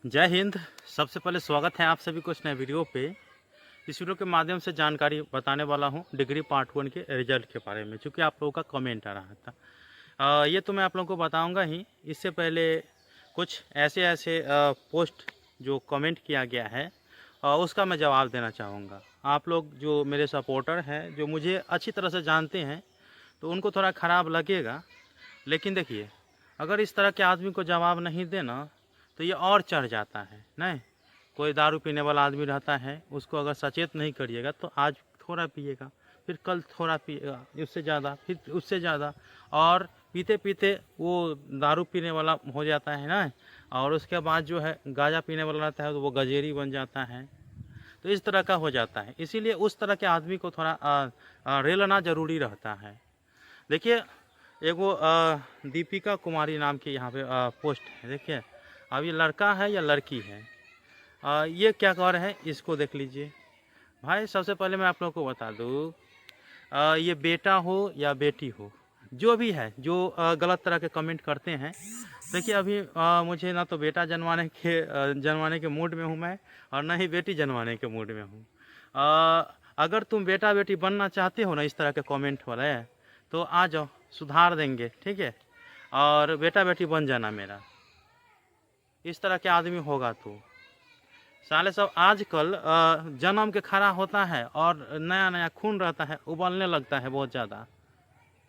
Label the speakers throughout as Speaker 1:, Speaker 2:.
Speaker 1: जय हिंद। सबसे पहले स्वागत है आप सभी को इस नए वीडियो पे। इस वीडियो के माध्यम से जानकारी बताने वाला हूँ डिग्री पार्ट 1 के रिजल्ट के बारे में, चूँकि आप लोगों का कमेंट आ रहा था। ये तो मैं आप लोगों को बताऊंगा ही। इससे पहले कुछ ऐसे पोस्ट जो कमेंट किया गया है उसका मैं जवाब देना चाहूँगा। आप लोग जो मेरे सपोर्टर हैं, जो मुझे अच्छी तरह से जानते हैं, तो उनको थोड़ा ख़राब लगेगा। लेकिन देखिए, अगर इस तरह के आदमी को जवाब नहीं देना तो ये और चढ़ जाता है। नहीं, कोई दारू पीने वाला आदमी रहता है, उसको अगर सचेत नहीं करिएगा तो आज थोड़ा पिएगा, फिर कल थोड़ा पिएगा, उससे ज़्यादा, फिर उससे ज़्यादा, और पीते पीते वो दारू पीने वाला हो जाता है ना। और उसके बाद जो है गांजा पीने वाला रहता है तो वो गजेरी बन जाता है। तो इस तरह का हो जाता है। इसीलिए उस तरह के आदमी को थोड़ा रेलना ज़रूरी रहता है। देखिए, एक वो दीपिका कुमारी नाम की यहाँ पे पोस्ट है। देखिए, अब ये लड़का है या लड़की है, ये क्या कह रहे हैं इसको देख लीजिए। भाई, सबसे पहले मैं आप लोगों को बता दूँ, ये बेटा हो या बेटी हो, जो भी है, जो गलत तरह के कमेंट करते हैं। देखिए, अभी मुझे ना तो बेटा जनवाने के मूड में हूँ मैं, और ना ही बेटी जनवाने के मूड में हूँ। अगर तुम बेटा बेटी बनना चाहते हो ना, इस तरह के कमेंट वाले, तो आ जाओ, सुधार देंगे, ठीक है। और बेटा बेटी बन जाना मेरा। इस तरह के आदमी होगा तो साले सब आजकल जन्म के खड़ा होता है और नया नया खून रहता है, उबलने लगता है बहुत ज़्यादा।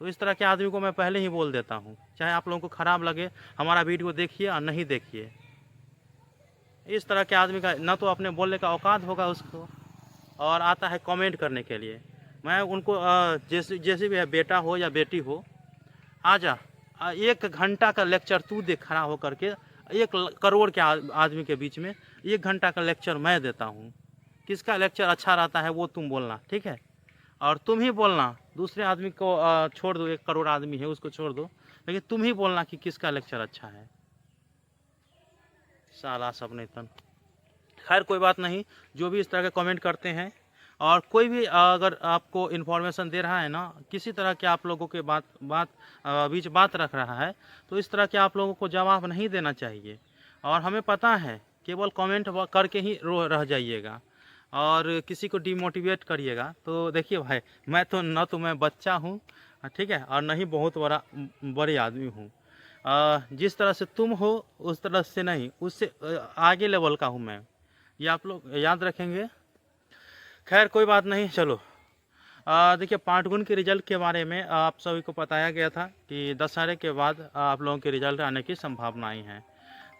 Speaker 1: तो इस तरह के आदमी को मैं पहले ही बोल देता हूँ, चाहे आप लोगों को ख़राब लगे, हमारा वीडियो देखिए और नहीं देखिए। इस तरह के आदमी का ना तो अपने बोलने का औकात होगा उसको, और आता है कमेंट करने के लिए। मैं उनको जैसे भी है, बेटा हो या बेटी हो, आजा, 1 घंटा का लेक्चर तू दे खड़ा होकर के। 1 करोड़ के आदमी के बीच में 1 घंटा का लेक्चर मैं देता हूँ। किसका लेक्चर अच्छा रहता है वो तुम बोलना, ठीक है। और तुम ही बोलना, दूसरे आदमी को छोड़ दो, 1 करोड़ आदमी है उसको छोड़ दो, लेकिन तुम ही बोलना कि किसका लेक्चर अच्छा है। साला सब नहीं तन। खैर, कोई बात नहीं। जो भी इस तरह के कमेंट करते हैं, और कोई भी अगर आपको इन्फॉर्मेशन दे रहा है ना, किसी तरह के आप लोगों के बीच बात रख रहा है, तो इस तरह के आप लोगों को जवाब नहीं देना चाहिए। और हमें पता है, केवल कमेंट करके ही रह जाइएगा और किसी को डिमोटिवेट करिएगा। तो देखिए भाई, मैं तो मैं बच्चा हूँ, ठीक है, और नहीं बहुत बड़े आदमी हूँ। जिस तरह से तुम हो उस तरह से नहीं, उससे आगे लेवल का हूँ मैं। ये आप लोग याद रखेंगे। खैर, कोई बात नहीं, चलो। देखिए, पार्ट 1 के रिजल्ट के बारे में आप सभी को बताया गया था कि दशहरे के बाद आप लोगों के रिजल्ट आने की संभावनाएं हैं।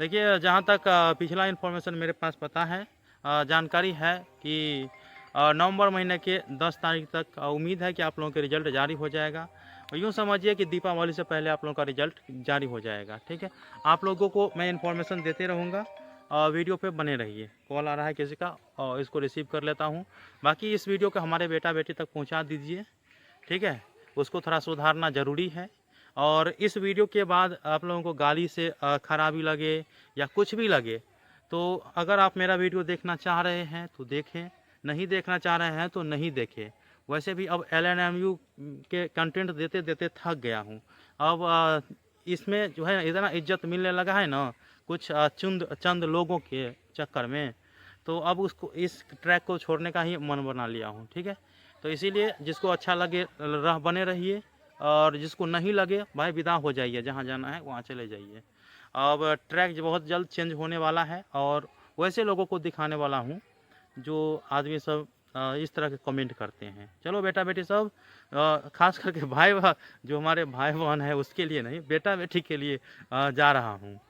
Speaker 1: देखिए, जहां तक पिछला इन्फॉर्मेशन मेरे पास पता है, जानकारी है कि नवंबर महीने के 10 तारीख तक उम्मीद है कि आप लोगों के रिजल्ट जारी हो जाएगा। और यूँ समझिए कि दीपावली से पहले आप लोगों का रिजल्ट जारी हो जाएगा, ठीक है। आप लोगों को मैं इन्फॉर्मेशन देते रहूँगा, वीडियो पे बने रहिए। कॉल आ रहा है किसी का, और इसको रिसीव कर लेता हूँ। बाकी इस वीडियो को हमारे बेटा बेटी तक पहुँचा दीजिए, ठीक है। उसको थोड़ा सुधारना ज़रूरी है। और इस वीडियो के बाद आप लोगों को गाली से खराबी लगे या कुछ भी लगे, तो अगर आप मेरा वीडियो देखना चाह रहे हैं तो देखें, नहीं देखना चाह रहे हैं तो नहीं देखें। वैसे भी अब LNMU के कंटेंट देते देते थक गया हूँ। अब इसमें जो है इतना इज्जत मिलने लगा है ना, कुछ चंद लोगों के चक्कर में, तो अब उसको, इस ट्रैक को छोड़ने का ही मन बना लिया हूँ, ठीक है। तो इसीलिए जिसको अच्छा लगे बने रहिए, और जिसको नहीं लगे भाई विदा हो जाइए, जहाँ जाना है वहाँ चले जाइए। अब ट्रैक जो बहुत जल्द चेंज होने वाला है, और वैसे लोगों को दिखाने वाला हूँ जो आदमी सब इस तरह के कमेंट करते हैं। चलो बेटा बेटी सब, खास करके जो हमारे भाई बहन है उसके लिए नहीं, बेटा बेटी के लिए जा रहा हूँ।